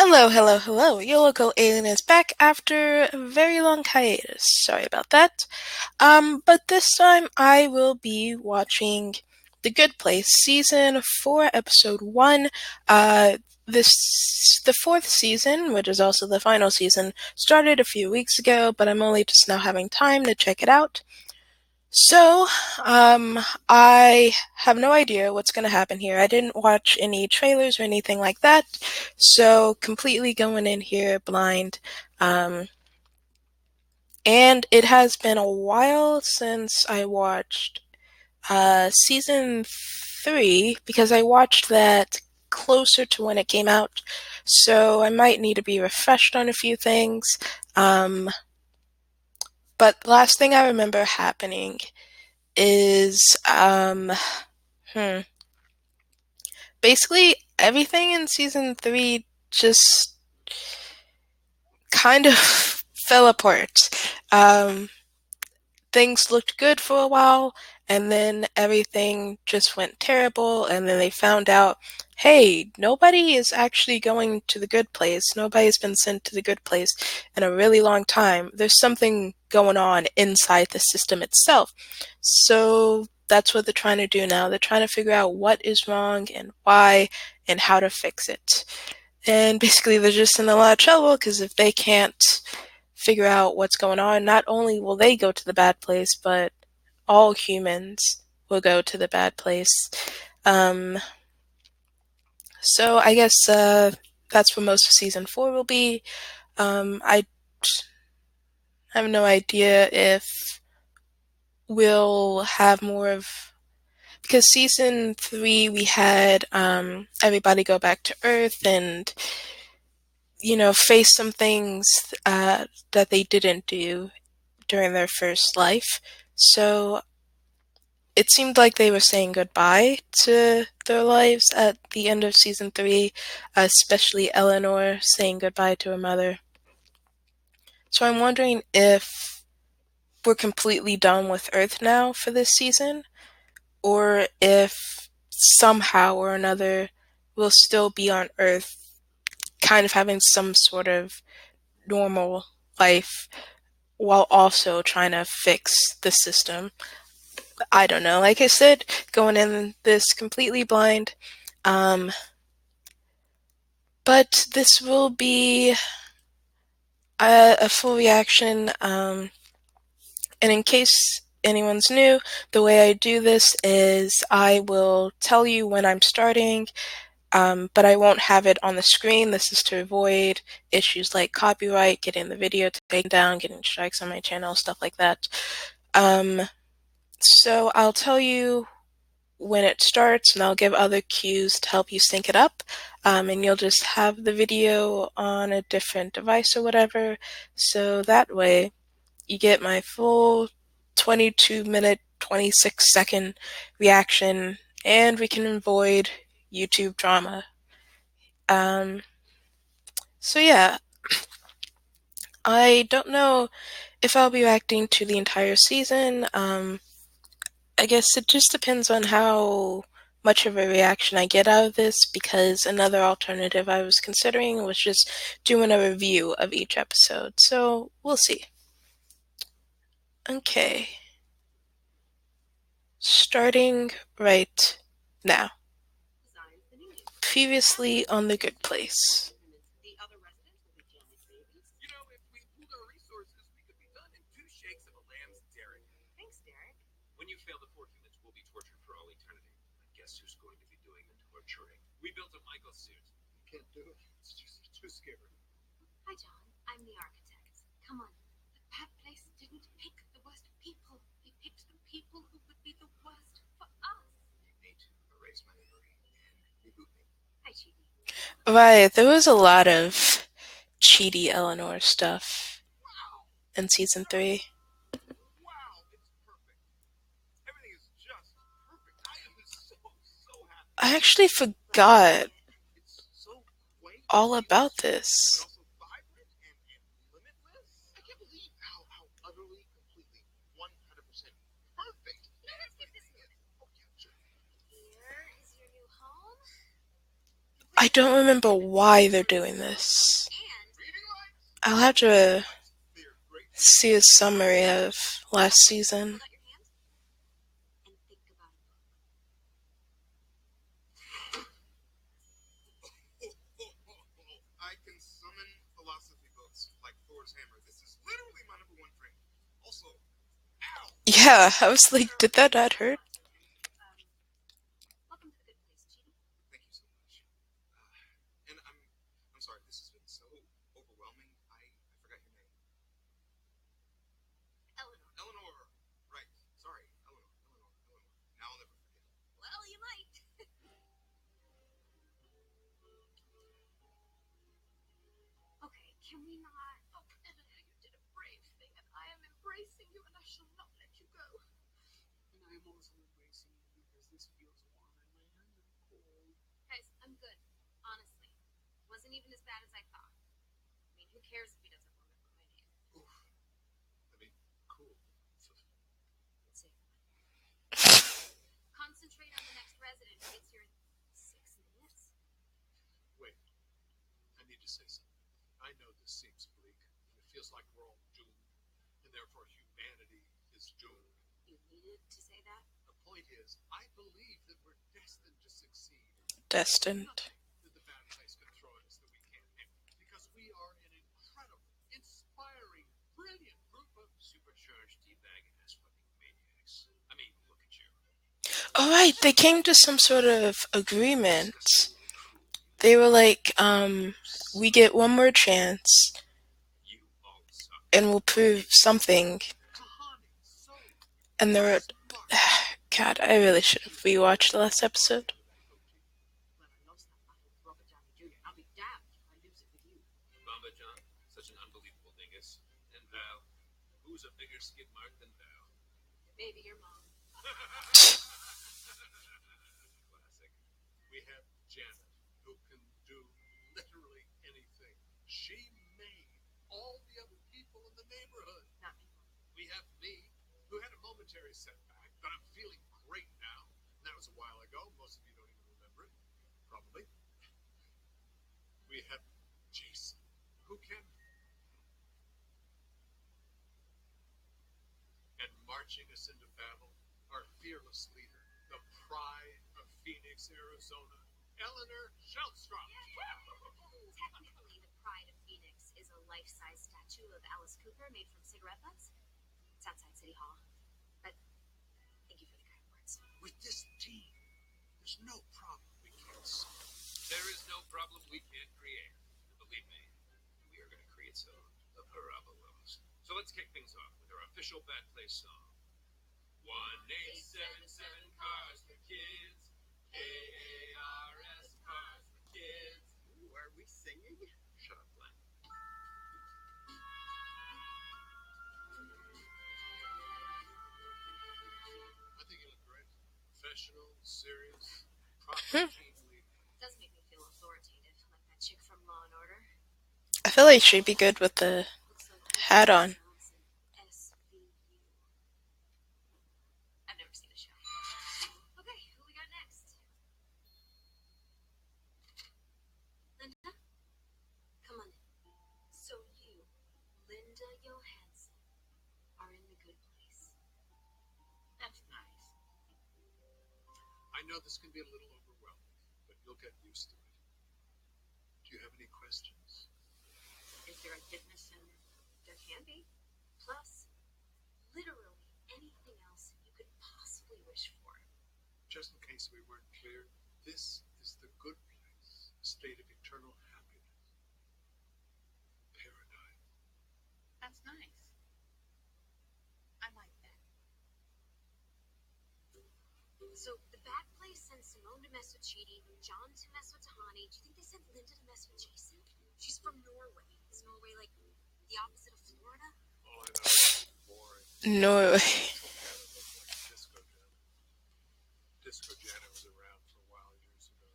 Hello, hello, hello. Your local alien is back after a very long hiatus. Sorry about that. But this time I will be watching The Good Place, Season 4, Episode 1. The fourth season, which is also the final season, started a few weeks ago, but I'm only just now having time to check it out. So, I have no idea what's going to happen here. I didn't watch any trailers or anything like that, so completely going in here blind. Um, and it has been a while since I watched season 3 because I watched that closer to when it came out, so I might need to be refreshed on a few things. Um, but the last thing I remember happening is hmm. Basically, everything in season 3 just kind of fell apart. Um, Things looked good for a while, and then everything just went terrible, and then they found out, hey, nobody is actually going to the good place. Nobody's been sent to the good place in a really long time. There's something going on inside the system itself. So that's what they're trying to do now. They're trying to figure out what is wrong and why and how to fix it. And basically, they're just in a lot of trouble because if they can't figure out what's going on, not only will they go to the bad place, but all humans will go to the bad place. Um, so I guess that's what most of season 4 will be. I have no idea if we'll have more of, because season 3 we had everybody go back to Earth and face some things that they didn't do during their first life. So it seemed like they were saying goodbye to their lives at the end of season 3, especially Eleanor saying goodbye to her mother. So I'm wondering if we're completely done with Earth now for this season, or if somehow or another we'll still be on Earth, kind of having some sort of normal life while also trying to fix the system. I don't know. Like I said, going in this completely blind. Um, but this will be a full reaction. And in case anyone's new, the way I do this is I will tell you when I'm starting, but I won't have it on the screen. This is to avoid issues like copyright, getting the video taken down, getting strikes on my channel, stuff like that. So I'll tell you when it starts, and I'll give other cues to help you sync it up, and you'll just have the video on a different device or whatever, so that way you get my full 22-minute, 26-second reaction, and we can avoid YouTube drama. Um, so yeah, I don't know if I'll be reacting to the entire season. I guess it just depends on how much of a reaction I get out of this, because another alternative I was considering was just doing a review of each episode. So we'll see. Okay. Starting right now. Previously on The Good Place. When you fail, the four humans will be tortured for all eternity. But guess who's going to be doing the torturing? We built a Michael suit. You can't do it. It's just too scary. Hi, John. I'm the architect. Come on. The bad place didn't pick the worst people. They picked the people who would be the worst for us. You need to erase my memory and reboot me. Hi, Chidi. Right, there was a lot of cheaty Eleanor stuff in season 3. Wow, it's perfect. Everything is just perfect. I am so happy. I actually forgot It's so quaint. all about But this. also vibrant and limitless. I can't believe how utterly, completely, 100% perfect. Let's get this moving. Oh, yeah, sure. Here is your new home. I don't remember why they're doing this. I'll have to see a summary of last season. I can summon philosophy books like Thor's hammer. This is literally my number one friend. Also, ow! Yeah, I was like, did that not hurt? Welcome to the good place, Chidi. Thank you so much. And I'm sorry. This has been so overwhelming. I forgot your name. Eleanor. Eleanor. Right. Sorry, Eleanor. Now I'll never forget. Well, you might. Okay, can we not? Oh, Eleanor, you did a brave thing, and I am embracing you, and I shall not let you go. And I am also embracing you because this feels warm and my hands are cold. Guys, I'm good. Honestly, wasn't even as bad as I thought. I mean, who cares if he doesn't remember my name? Oof. I mean, cool. Let's see. Concentrate on the next resident who gets here in 6 minutes. Wait. I need to say something. I know this seems bleak, and it feels like we're all doomed, and therefore humanity is doomed. You needed to say that? The point is, I believe that we're destined to succeed. Destined. That the bad place can throw at us that we can't handle. Because we are an incredible, inspiring, brilliant group of supercharged D-bag-ass fucking maniacs. I mean, look at you. Alright, they came to some sort of agreement. They were like, we get one more chance You all suck. and we'll prove something. Kahani, so And there were. God, I really should have rewatched the last episode. When I lost that battle with Robert Downey Jr., I'll be damned if I lose it with you. Mamba John, such an unbelievable dingus. And Val, who's a bigger skid mark than Val? Maybe your mom. Classic. We have Janet, who can do literally anything. She made all the other people in the neighborhood. Not me. We have me, who had a momentary setback, but I'm feeling great now. That was a while ago. Most of you don't even remember it. Probably. We have Jason, who can. And marching us into battle, our fearless leader, the pride of Phoenix, Arizona, Eleanor Shellstrom. Technically, the pride of Phoenix is a life-size statue of Alice Cooper made from cigarette butts. It's outside City Hall. But thank you for the kind words. With this team, there's no problem we can't solve. There is no problem we can't create. Believe me, we are going to create some parabolas. So let's kick things off with our official Bad Place song. 1877 cars for kids. KARS cars for kids. Ooh, are we singing? Shut up, Glenn. I think you look great. Professional, serious, proper team leader. It does make me feel authoritative, like that chick from Law and Order. I feel like she'd be good with the Looks like hat on. s4e1. I've never seen the show. Okay, who we got next? Linda? Come on in. So you, Linda Johansson, are in the good place. That's nice. I know this can be a little overwhelming, but you'll get used to it. Do you have any questions? Is there a fitness center? There can be. Plus, literally anything else you could possibly wish for. Just in case we weren't clear, this is the good place, a state of eternal happiness. Paradise. That's nice. I like that. So the bad place sent Simone to mess with Chidi, John to mess with Tahani. Do you think they sent Linda to mess with Jason? She's from Norway. Is Norway like the opposite of Florida? All I know is boring. No. Disco Janet. Disco Janet was around for a while years ago.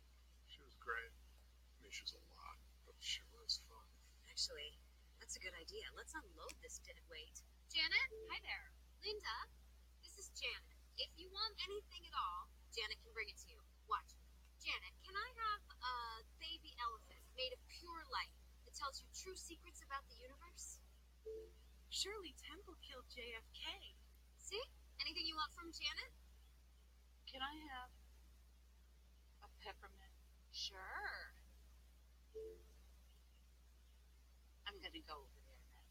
She was great. I mean, she was a lot, but she was fun. Actually, that's a good idea. Let's unload this dead weight. Janet? Hi there. Linda? This is Janet. If you want anything at all, Janet can bring it to you. Watch. Janet, can I have a baby elephant made of pure light that tells you true secrets about the universe? Surely Temple killed JFK. See? Anything you want from Janet? Can I have a peppermint? Sure. I'm gonna go over there then.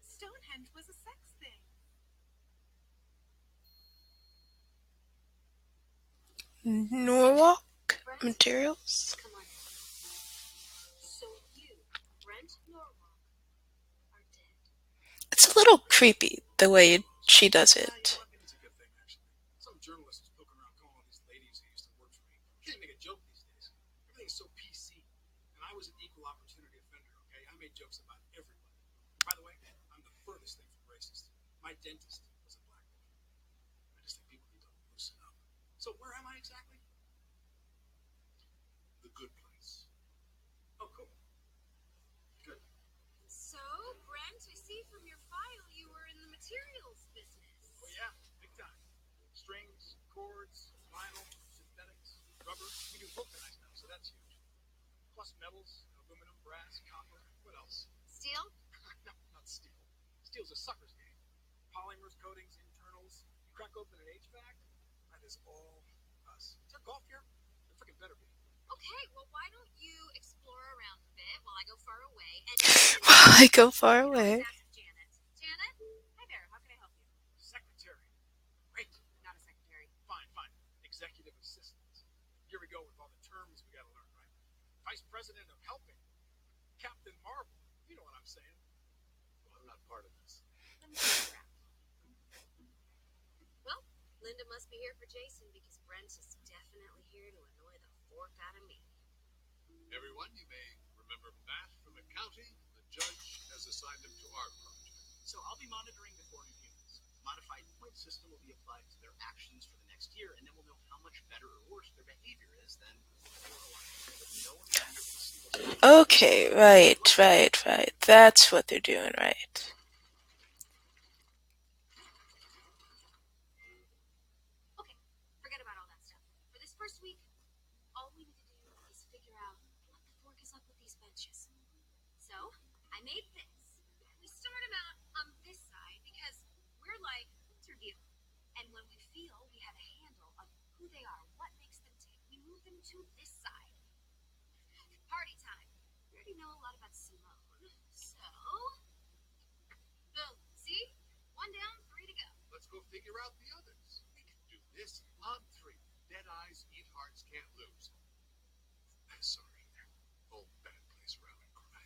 Stonehenge was a sex thing. Norwalk Brent, materials. come on. So you, Brent Norwalk, are dead. It's a little creepy the way she does it. I think it's a good thing, actually. Some journalist is poking around calling all these ladies who used to work for me. You can't make a joke these days. Everything's so PC. And I was an equal opportunity offender, okay? I made jokes about everybody. By the way, I'm the furthest thing from racist. My dentist was a black woman. I just think people need to loosen up. So where am I exactly? The good place. Oh, cool. Good. So, Brent, I see from your file you were in the materials business. Oh, yeah, big time. Strings, chords, vinyl, synthetics, rubber. We do vulcanized now, so that's huge. Plus metals, aluminum, brass, copper. What else? Steel? No, not steel. Steel's a sucker's game. Polymers, coatings, internals. You crack open an HVAC, that is all us. Is there golf here? There freaking better be. Okay, well, why don't you explore around a bit while I go far away? And I go far you can always away. ask Janet. Janet? Hi there, how can I help you? Secretary. Great. Not a secretary. Fine, fine. Executive assistant. Here we go with all the terms we gotta learn, right? Vice president of helping. Captain Marvel. You know what I'm saying. Well, I'm not part of this. Let me see around. Well, Linda must be here for Jason because Brent is definitely here to annoy the fork out of me. Everyone, you may remember Matt from accounting. The judge has assigned him to our project. So I'll be monitoring the 4 new humans. Modified point system will be applied to their actions for the next year, and then we'll know how much better or worse their behavior is than before a while. But no one will be able to see what's Okay, right. That's what they're doing, right. Okay, forget about all that stuff. For this first week, all we need to do is figure out what the fork is up with these benches. So, I made this. We start them out on this side because we're like interview. And when we feel we have a handle on who they are, what makes them tick, we move them to this side. Party time. We already know a lot about Simone. So, boom. See? 1 down, 3 to go. Let's go figure out the others. We can do this on 3. Dead eyes, eat hearts, can't lose. Sorry. Old bad place where I would cry.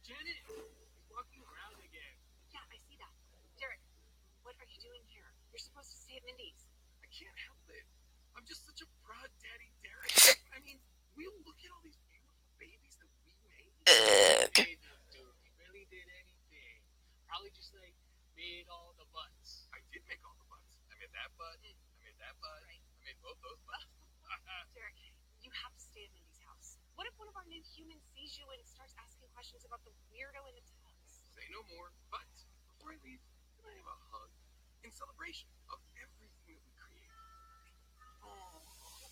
Janet, he's walking around again. Yeah, I see that. Derek, what are you doing here? You're supposed to stay at Mindy's. I can't help it. I'm just such a proud daddy, Derek. I mean, we'll look at all these beautiful babies that we made. Ugh. Didn't do really did anything. Probably just like made all the butts. I did make all the butts. I made that butt. I made that butt. Right. I made both those butts. Derek, you have to stay at Mindy's house. What if one of our new humans sees you and starts asking questions about the weirdo in the tux? Say no more. But before I leave, can I have a hug in celebration of everything that we created? Oh,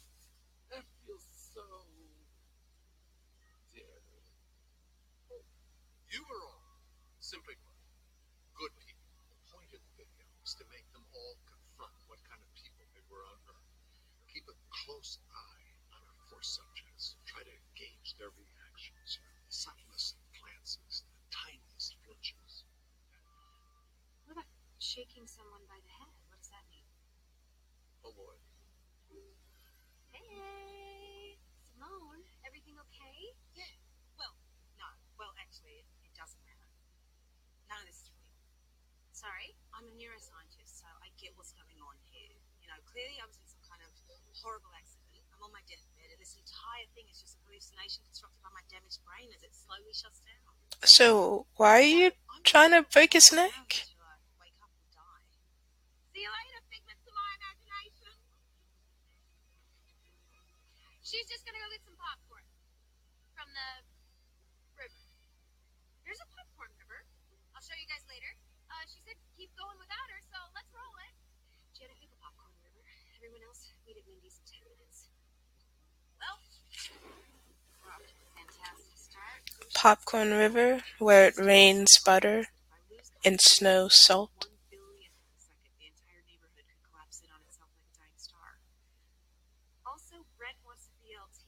that feels so dear. You are all, simply put, good people. The point of the video is to make them all confront what kind of people they were on Earth. Keep a close eye on our 4 subjects. Try to gauge their reactions. The subtlest glances, the tiniest flinches. What about shaking someone by the head? What does that mean? Oh boy. Hey, Simone, everything okay? Yeah. Well, no. Well, actually, it doesn't matter. None of this is real. Sorry? I'm a neuroscientist, so I get what's going on here. You know, clearly I was in some kind of horrible accident. I'm on my deathbed, and this entire thing is just a hallucination constructed by my damaged brain as it slowly shuts down. So, why are you trying to break his neck? Until I wake up and die. See you later, figments of my imagination. She's just gonna go get some popcorn from the river. There's a popcorn river. I'll show you guys later. She said keep going without her, so let's roll it. Janet, pick a popcorn river. Everyone else, meet at Mindy's in 10 minutes. Well, we're off to a fantastic start. Popcorn River, where it rains butter If I lose and contact with snows Mindy for salt. 1 billionth of a second, the entire neighborhood could collapse in on itself like a dying star. Also, Brent wants to be LT.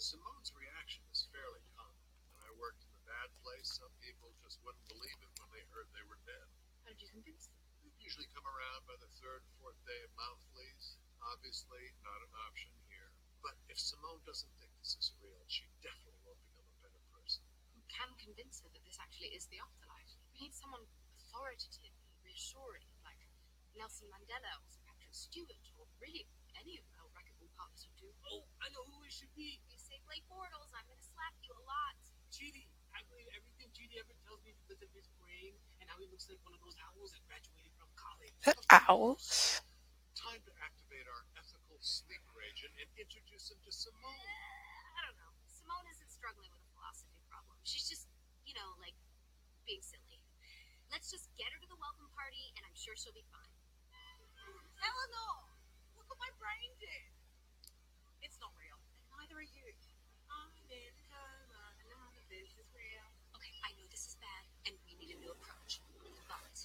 Simone's reaction is fairly common. When I worked in the bad place, some people just wouldn't believe it when they heard they were dead. How did you convince them? They usually come around by the third or fourth day of mouth fleas. Obviously, not an option here. But if Simone doesn't think this is real, she definitely won't become a better person. You can convince her that this actually is the afterlife. We need someone authoritative and reassuring, like Nelson Mandela or Sir Patrick Stewart, or really any reputable partners who do. Oh, I know who it should be. You say Blake Bortles, I'm gonna slap you a lot. Chidi. I believe everything Chidi ever tells me because of his brain and how he looks like one of those owls that graduated from college. Owls? Time to activate our ethical sleeper agent and introduce him to Simone. I don't know. Simone isn't struggling with a philosophy problem. She's just, like being silly. Let's just get her to the welcome party, and I'm sure she'll be fine. Eleanor! Look what my brain did! It's not real, and neither are you. I'm in coma, and none of this is real. Okay, I know this is bad, and we need a new approach. But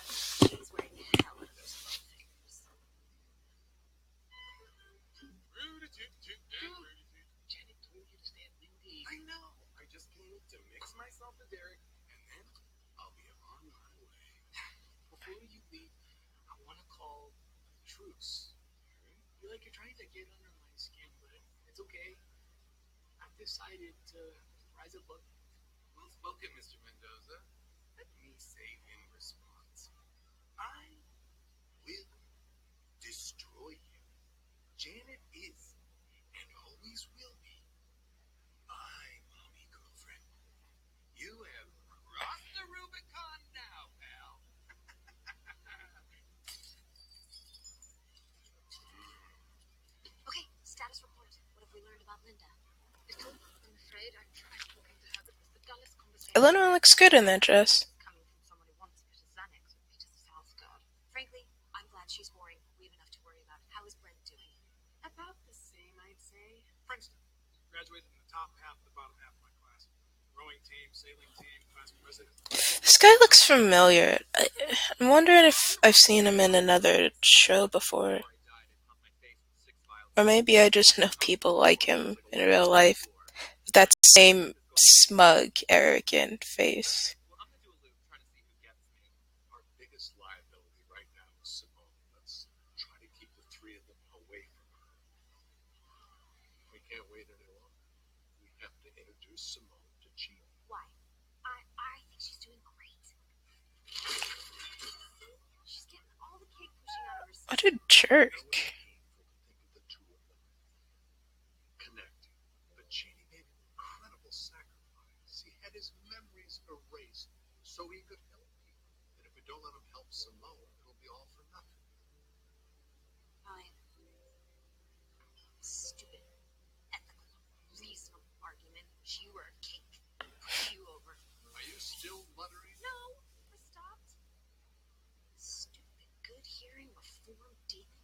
she's wearing the hell out of those love fingers. Janet told you to stay at Mindy. I know. I just came to mix myself with Derek, and then I'll be on my way. Before you leave, I want to call a truce. You're like you're trying to get under my skin, but it's okay. I've decided to rise above it. Well spoken, Mr. Mendoza. Let me say in response, I will destroy you. Janet is and always will be my mommy girlfriend. You have crossed the Rubicon now, pal. Okay, status report. What have we learned about Linda? Little, I'm afraid. I tried talking to her, but it was the dullest conversation. Eleanor looks good in that dress. Coming from someone who wants a bit of Xanax with Peter Southgard. Frankly, I'm glad she's boring. We have enough to worry about. How is Brent doing? About the same, I'd say. Princeton. Graduated in the top half, the bottom half of my class. Rowing team, sailing team, class president. This guy looks familiar. I'm wondering if I've seen him in another show before. Or maybe I just know people like him in real life. With that same smug, arrogant face. Well, I'm gonna do a loop trying to see who gets me. Our biggest liability right now is Simone. Let's try to keep the three of them away from her. We can't wait any longer. We have to introduce Simone to Chidi. Why? I think she's doing great. She's getting all the cake pushing out of her What a jerk. The two of them connecting. But Chidi made an incredible sacrifice. He had his memories erased so he could help people. And if we don't let him help Simone, it'll be all for nothing. Fine. Stupid, ethical, reasonable argument. You were a cake. Push you over. Are you still muttering? No, I stopped. Stupid, good hearing, reform demon.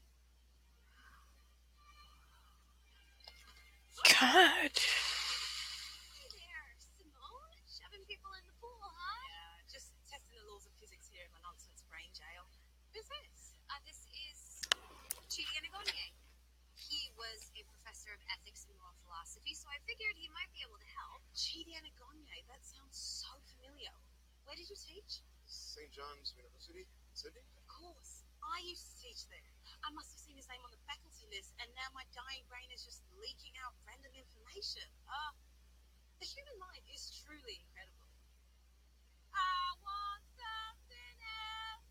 God. Hey there, Simone. Shoving people in the pool, huh? Yeah, just testing the laws of physics here in my nonsense brain jail. Who's this? This is Chidi Anagonye. He was a professor of ethics and moral philosophy, so I figured he might be able to help. Chidi Anagonye. That sounds so familiar. Where did you teach? St. John's University, Sydney? Of course. I used to teach there. I must have seen his name on the faculty list, and now my dying brain is just leaking out random information. The human mind is truly incredible. I want something else.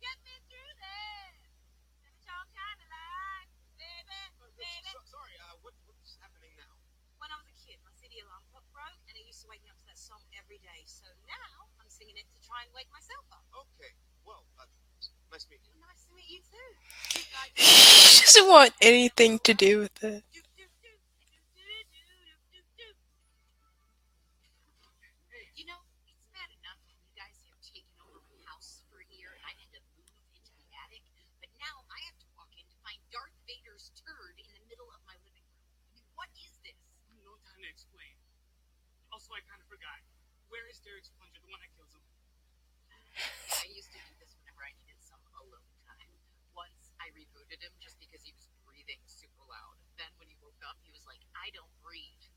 Get me through this. Never show kind of light, baby, baby. Sorry, what's happening now? When I was a kid, my city alarm clock broke, and it used to wake me up to that song every day. So now I'm singing it to try and wake myself up. Okay, well, nice meeting you. Nice to meet you too. You guys. She doesn't want anything to do with it. You know, it's bad enough you guys have taken over my house explain. Also, I kind of forgot. Where is Derek's plunger, the one that kills him? I used to do this whenever I needed some alone time. Once I rebooted him just because he was breathing super loud. Then when he woke up, he was like, I don't breathe.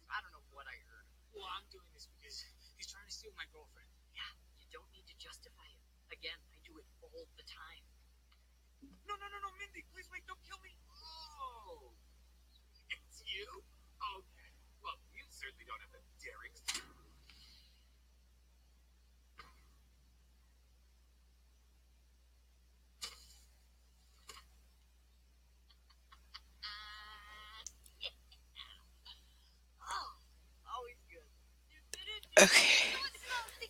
I don't know what I heard. Well, I'm doing this because he's trying to steal my girlfriend. Yeah, you don't need to justify it. Again, I do it all the time. No, Mindy, please wait, don't kill me. Oh, it's you? Okay. Well, you certainly don't have the daring. Oh, always good. Okay.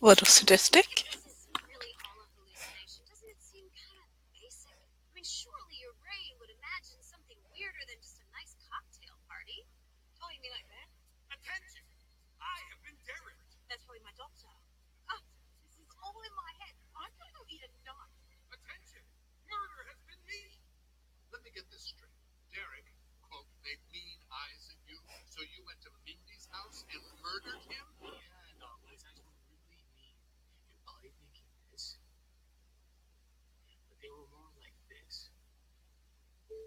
Little sadistic. This is really all a hallucination. Doesn't it seem kind of basic? I mean, surely your Ray would imagine something weirder than just a nice cocktail party. Oh, you mean like that? Attention! I have been daring. That's probably my doctor. Ah, this is all in my head. I'm gonna go eat a nut. Attention! Murder has been me. Let me get this straight. Derek, quote, made mean eyes at you, so you went to Mindy's house and murdered him? Yeah, no, but it's actually really mean. And I think he is. But they were more like this.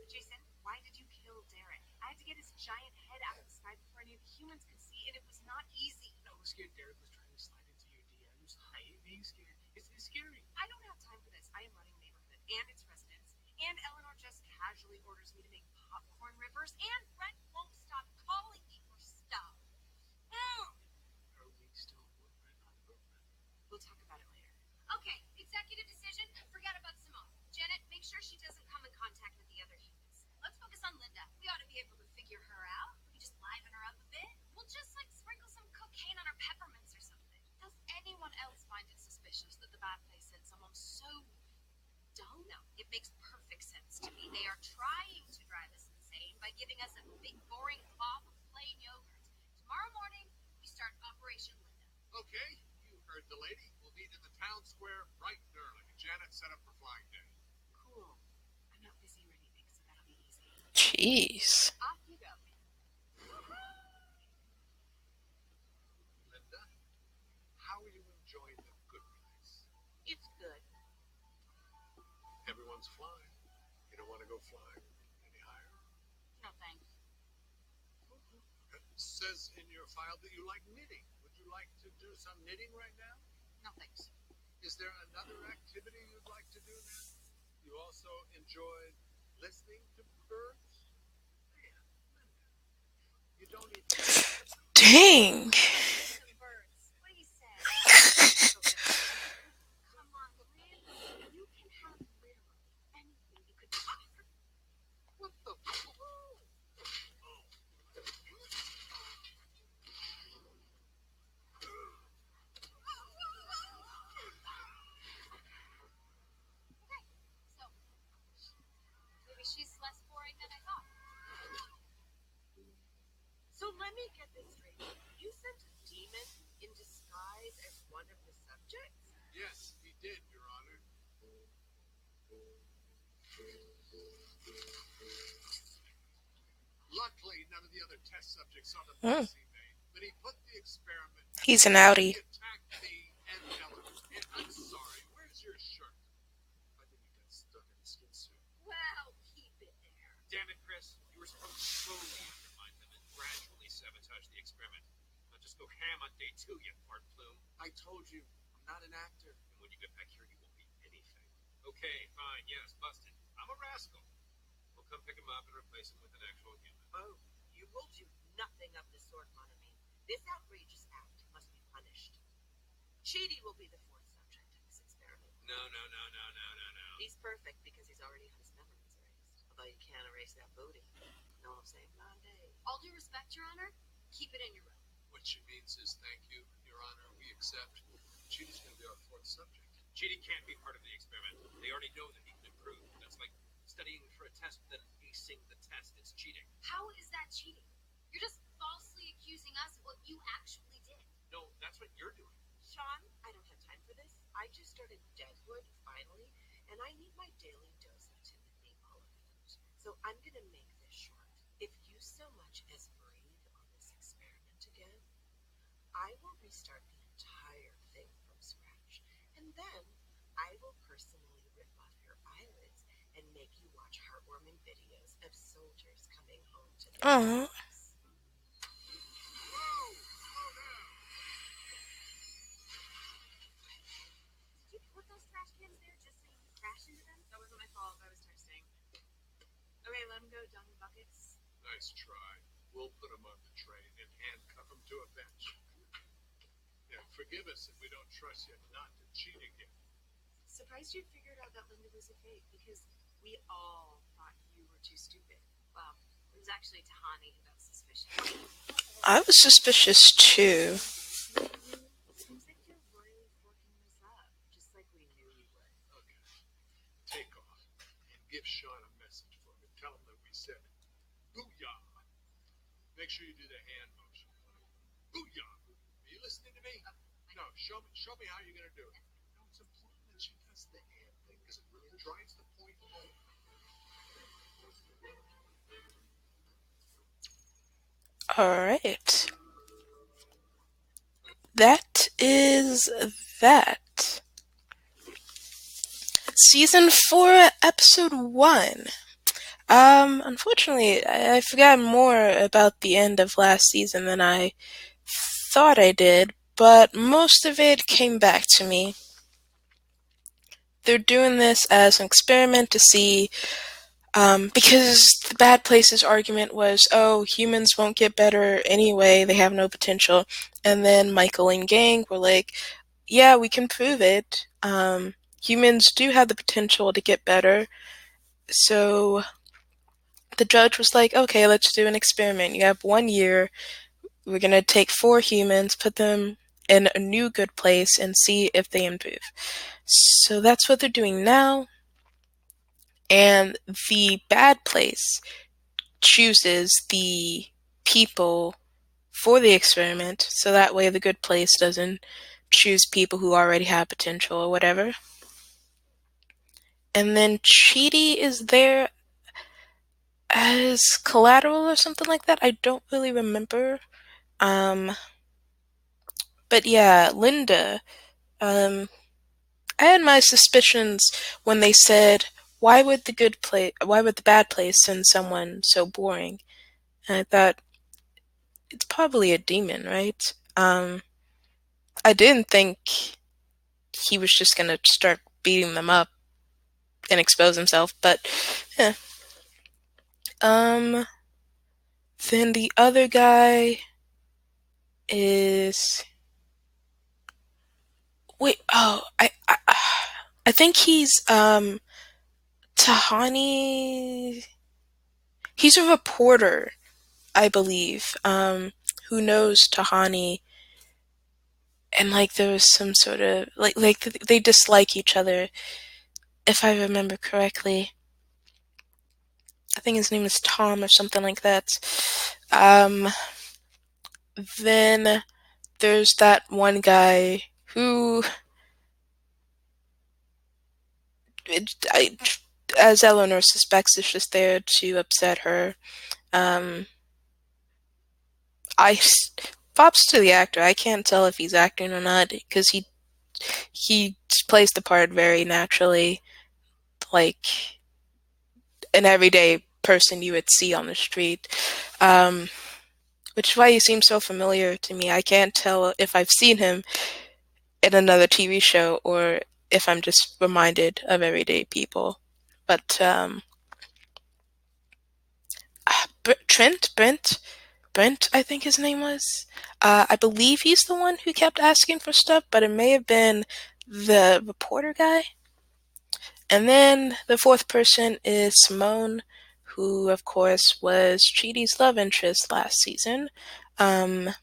Jason, why did you kill Derek? I had to get his giant head out of the sky before any of the humans could see, and it was not easy. I was scared Derek was trying to slide into your DMs. I hate being scared. It's scary. I don't have time for this. I am running a neighborhood and its residents. And Eleanor just casually orders me to make popcorn rippers, and Brett won't stop calling me for stuff. Are we still boyfriend, not girlfriend? We'll talk about it later. Okay, executive decision. Forget about Simone. Janet, make sure she doesn't come in contact with the other humans. Let's focus on Linda. We ought to be able to figure her out. We can just liven her up a bit. We'll just sprinkle some cocaine on her peppermints or something. Does anyone else find it suspicious that the bad place sent someone so dumb? No, it makes perfect sense to me. They are trying to drive us insane by giving us a big boring cloth of plain yogurt. Tomorrow morning, we start Operation Linda. Okay, you heard the lady. We'll meet in the town square bright and early. Janet set up for Flying Day. Cool. I'm not busy or anything, so that'll be easy. Jeez. Off you go. Linda, how are you enjoying the good place? It's good. Everyone's flying. You don't want to go flying any higher? No thanks. It says in your file that you like knitting. Would you like to do some knitting right now? No thanks. Is there another activity you'd like to do now? You also enjoy listening to birds? Man, Linda, you don't need to. Dang. Some birds. What do you say? Come on, Lynn. You can have literally anything you could possibly. What the? So, maybe she's less boring than I thought. So let me get this straight. You sent a demon in disguise as one of the subjects? Yes, he did, Your Honor. Luckily, none of the other test subjects saw the mess he made, but he put the experiment. He's an outie. He attacked me and Ellen. And I'm sorry, where's your shirt? I think he got stuck in his skin suit. Well, keep it there. Damn it, Chris. You were supposed to slowly undermine them and gradually sabotage the experiment. Not just go ham on day 2, you fart plume. I told you, I'm not an actor. And when you get back here, you won't be anything. Okay, fine, yes, busted. I'm a rascal. We'll come pick him up and replace him with an actual human. Oh, you will do nothing of the sort, Monomy. This outrageous act must be punished. Chidi will be the 4th subject in this experiment. No. He's perfect because he's already had his memories erased. Although you can't erase that booty. Know what I'm saying? Blondie. All due respect, Your Honor, keep it in your room. What she means is, thank you, Your Honor, we accept. Chidi's going to be our 4th subject. Chidi can't be part of the experiment. They already know that he can improve. That's like studying for a test, then acing the test. It's cheating. How is that cheating? You're just falsely accusing us of what you actually did. No, that's what you're doing. Sean, I don't have time for this. I just started Deadwood, finally, and I need my daily dose of Timothy Oliphant. So I'm going to make this short. If you so much as breathe on this experiment, I will restart the entire thing from scratch. And then I will personally rip off your eyelids and make you watch heartwarming videos of soldiers coming home to their Oh. families. Whoa! Slow down! Did you put those trash cans there just so you could crash into them? That wasn't my fault. I was texting. Okay, let them go, dummy buckets. Nice try. We'll put him on the train and handcuff him to a bench. Yeah, forgive us if we don't trust you not to cheat again. Surprised you figured out that Linda was a fake because we all thought you were too stupid. Well, it was actually Tahani who got suspicious. I was suspicious too. Seems like you're royally forking this up, just like we knew you would. Okay. Take off and give Sean a message for me. Tell him that we said booyah. Make sure you do the hand motion. Booyah. Are you listening to me? No, show me how you're gonna do it. No, it's important that she does the hand thing because it really drives the point home. Alright. That is that. Season 4, Episode 1. Unfortunately, I forgot more about the end of last season than I thought I did, but most of it came back to me. They're doing this as an experiment to see, because the Bad Places argument was, oh, humans won't get better anyway, they have no potential. And then Michael and gang were like, yeah, we can prove it. Humans do have the potential to get better. So the judge was like, okay, let's do an experiment. You have 1 year. We're going to take 4 humans, put them in a new good place, and see if they improve. So that's what they're doing now. And the bad place chooses the people for the experiment, so that way the good place doesn't choose people who already have potential or whatever. And then Chidi is there as collateral or something like that. I don't really remember. But yeah, Linda. I had my suspicions when they said, why would the bad place send someone so boring? And I thought, it's probably a demon, right? I didn't think he was just gonna start beating them up and expose himself, but yeah. Then the other guy is wait. Oh, I think he's Tahani. He's a reporter, I believe. Who knows Tahani, and like there was some sort of like they dislike each other, if I remember correctly. I think his name is Tom or something like that. Then there's that one guy who, I, as Eleanor suspects, is just there to upset her. I props to the actor. I can't tell if he's acting or not because he plays the part very naturally, like an everyday person you would see on the street. Which is why he seems so familiar to me. I can't tell if I've seen him in another TV show or if I'm just reminded of everyday people. But Brent, I think his name was. I believe he's the one who kept asking for stuff, but it may have been the reporter guy. And then the fourth person is Simone, who, of course, was Chidi's love interest last season. And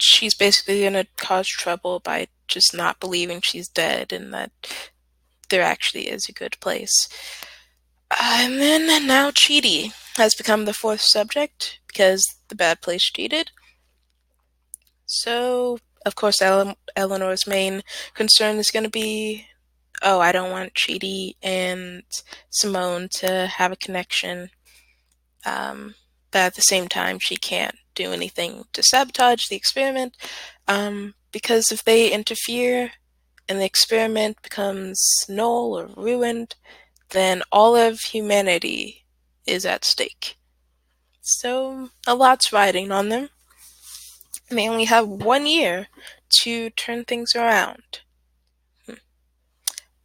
she's basically going to cause trouble by just not believing she's dead and that there actually is a good place. And then now Chidi has become the fourth subject because the bad place cheated. So, of course, Eleanor's main concern is going to be, oh, I don't want Chidi and Simone to have a connection. but at the same time, she can't do anything to sabotage the experiment, because if they interfere and the experiment becomes null or ruined, then all of humanity is at stake. So a lot's riding on them, and they only have 1 year to turn things around.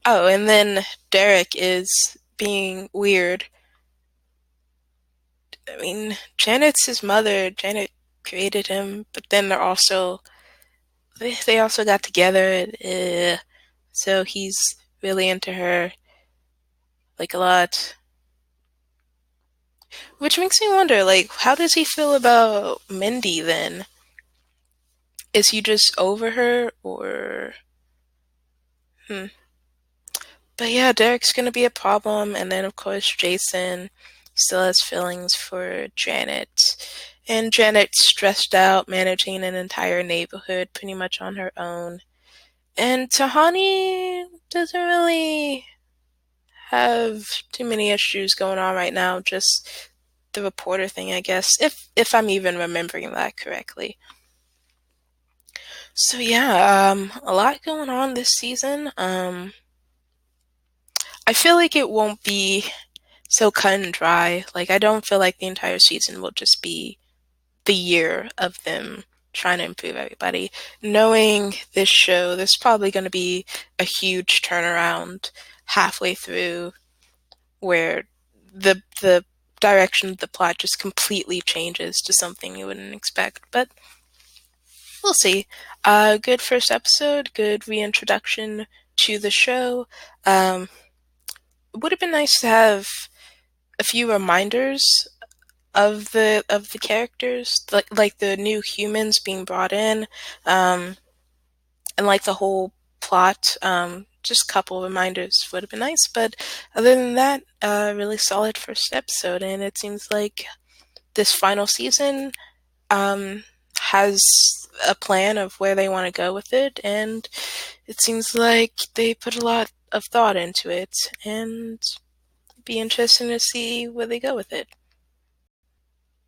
Oh, and then Derek is being weird. I mean, Janet's his mother. Janet created him, but then they also got together, and so he's really into her, like, a lot. Which makes me wonder, like, how does he feel about Mindy then? Is he just over her, or hmm? But yeah, Derek's gonna be a problem, and then of course Jason still has feelings for Janet. And Janet's stressed out managing an entire neighborhood pretty much on her own. And Tahani doesn't really have too many issues going on right now, just the reporter thing, I guess, if I'm even remembering that correctly. So yeah, a lot going on this season. I feel like it won't be so cut and dry. Like, I don't feel like the entire season will just be the year of them trying to improve everybody. Knowing this show, there's probably going to be a huge turnaround halfway through where the direction of the plot just completely changes to something you wouldn't expect. But we'll see. Good first episode, good reintroduction to the show. It would have been nice to have a few reminders of the characters, like the new humans being brought in, and like the whole plot. Just a couple reminders would have been nice, but other than that, really solid first episode, and it seems like this final season has a plan of where they want to go with it, and it seems like they put a lot of thought into it, and it'd be interesting to see where they go with it.